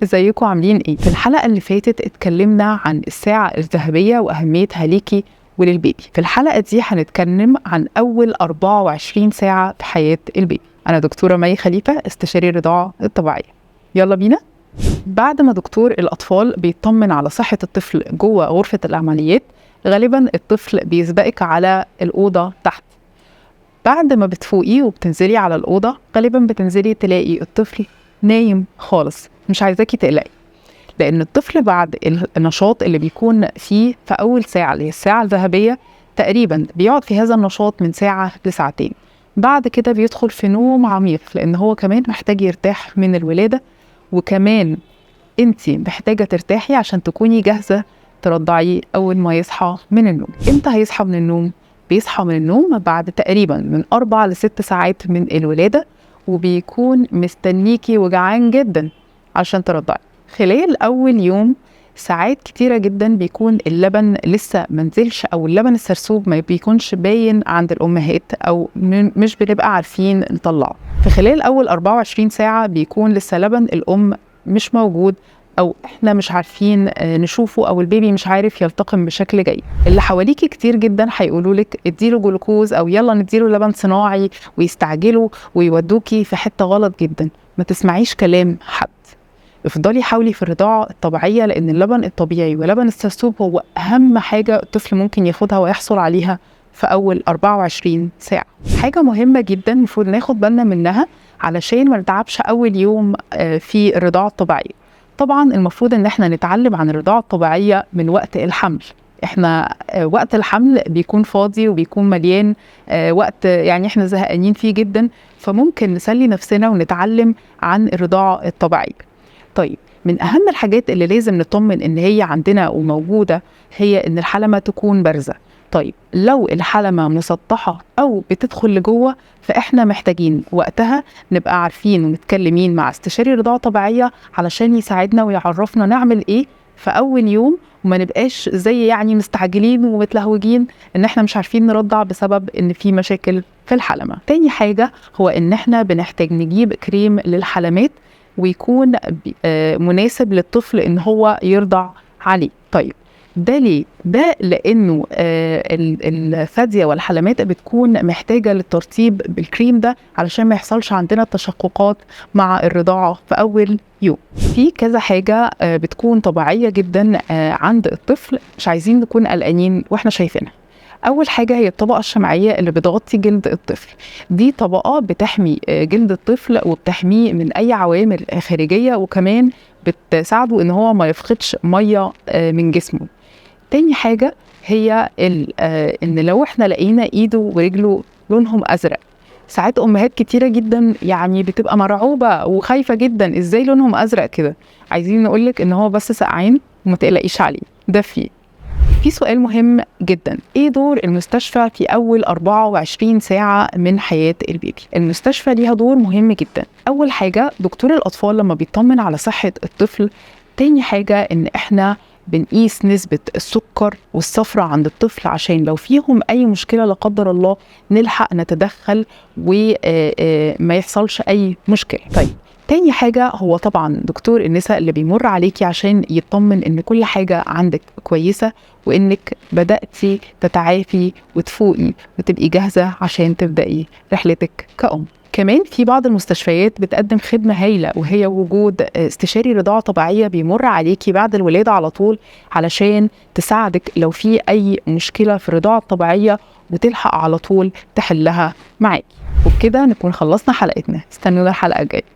ازيكم عاملين ايه؟ في الحلقة اللي فاتت اتكلمنا عن الساعة الذهبية وأهميتها ليكي وللبيبي. في الحلقة دي هنتكلم عن أول 24 ساعة في حياة البيبي. أنا دكتورة مي خليفة، استشاري الرضاعة الطبيعية. يلا بينا. بعد ما دكتور الأطفال بيطمن على صحة الطفل جوه غرفة العمليات، غالبا الطفل بيسبقك على الأوضة تحت. بعد ما بتفوقي وبتنزلي على الأوضة، غالبا بتنزلي تلاقي الطفل نايم خالص. مش عايزاكي تقلقي، لأن الطفل بعد النشاط اللي بيكون فيه في أول ساعة اللي هي الساعة الذهبية تقريبا بيقعد في هذا النشاط من ساعة لساعتين. بعد كده بيدخل في نوم عميق، لأن هو كمان محتاج يرتاح من الولادة، وكمان انتي محتاجة ترتاحي عشان تكوني جاهزة ترضعيه أول ما يصحى من النوم. امتى هيصحى من النوم؟ بيصحى من النوم بعد تقريبا من 4 ل6 ساعات من الولادة، وبيكون مستنيكي وجعان جدا عشان ترضعي. خلال أول يوم ساعات كتيرة جدا بيكون اللبن لسه منزلش، أو اللبن السرسوب ما بيكونش باين عند الأمهات، أو مش بنبقى عارفين نطلعه. في خلال أول 24 ساعة بيكون لسه لبن الأم مش موجود، أو إحنا مش عارفين نشوفه، أو البيبي مش عارف يلتقم بشكل جيد. اللي حواليكي كتير جدا هيقولولك اديله جلوكوز، أو يلا نديله لبن صناعي، ويستعجلوا ويودوكي في حتة غلط جدا. ما تسمعيش كلام حد، افضلي حاولي في الرضاعة الطبيعية، لأن اللبن الطبيعي ولبن السرسوب هو أهم حاجة الطفل ممكن ياخدها ويحصل عليها في أول 24 ساعة. حاجة مهمة جدا المفروض ناخد بالنا منها علشان ما نتعبش أول يوم في الرضاعة الطبيعية. طبعا المفروض ان احنا نتعلم عن الرضاعة الطبيعية من وقت الحمل. احنا وقت الحمل بيكون فاضي وبيكون مليان وقت، يعني احنا زهقانين فيه جدا، فممكن نسلي نفسنا ونتعلم عن الرضاعة الطبيعية. طيب، من أهم الحاجات اللي لازم نطمن إن هي عندنا وموجودة هي إن الحلمة تكون بارزة. طيب، لو الحلمة مسطحة أو بتدخل لجوه، فإحنا محتاجين وقتها نبقى عارفين ومتكلمين مع استشاري رضاعة طبيعية علشان يساعدنا ويعرفنا نعمل إيه في أول يوم، وما نبقاش زي يعني مستعجلين ومتلهوجين إن إحنا مش عارفين نرضع بسبب إن في مشاكل في الحلمة. تاني حاجة هو إن إحنا بنحتاج نجيب كريم للحلمات، ويكون مناسب للطفل ان هو يرضع عليه. طيب، ده ليه؟ ده لانه الثدية والحلمات بتكون محتاجة للترطيب بالكريم ده علشان ما يحصلش عندنا تشققات مع الرضاعة في اول يوم. في كذا حاجة بتكون طبيعية جدا عند الطفل، مش عايزين نكون قلقانين واحنا شايفينها. أول حاجة هي الطبقة الشمعية اللي بتغطي جلد الطفل. دي طبقة بتحمي جلد الطفل وبتحميه من أي عوامل خارجية، وكمان بتساعده إن هو ما يفقدش مية من جسمه. تاني حاجة هي إن لو إحنا لقينا إيده ورجله لونهم أزرق، ساعات أمهات كتيرة جدا يعني بتبقى مرعوبة وخايفة جدا، إزاي لونهم أزرق كده؟ عايزين نقولك إن هو بس سقعين وما تقلقيش عليه، ده فيه. في سؤال مهم جدا، ايه دور المستشفى في اول 24 ساعة من حياة البيبي؟ المستشفى ليها دور مهم جدا. اول حاجة دكتور الاطفال لما بيطمن على صحة الطفل. تاني حاجة ان احنا بنقيس نسبة السكر والصفرة عند الطفل، عشان لو فيهم اي مشكلة لا قدر الله نلحق نتدخل وما يحصلش اي مشكلة. طيب، تاني حاجة هو طبعا دكتور النساء اللي بيمر عليكي عشان يطمن ان كل حاجة عندك كويسة، وانك بدأتي تتعافي وتفوقي وتبقي جاهزة عشان تبدأي رحلتك كأم. كمان في بعض المستشفيات بتقدم خدمة هايلة، وهي وجود استشاري رضاعة طبيعية بيمر عليكي بعد الولادة على طول علشان تساعدك لو في أي مشكلة في الرضاعة الطبيعية، وتلحق على طول تحلها معاكي. وبكده نكون خلصنا حلقتنا. استنونا الحلقة الجاية.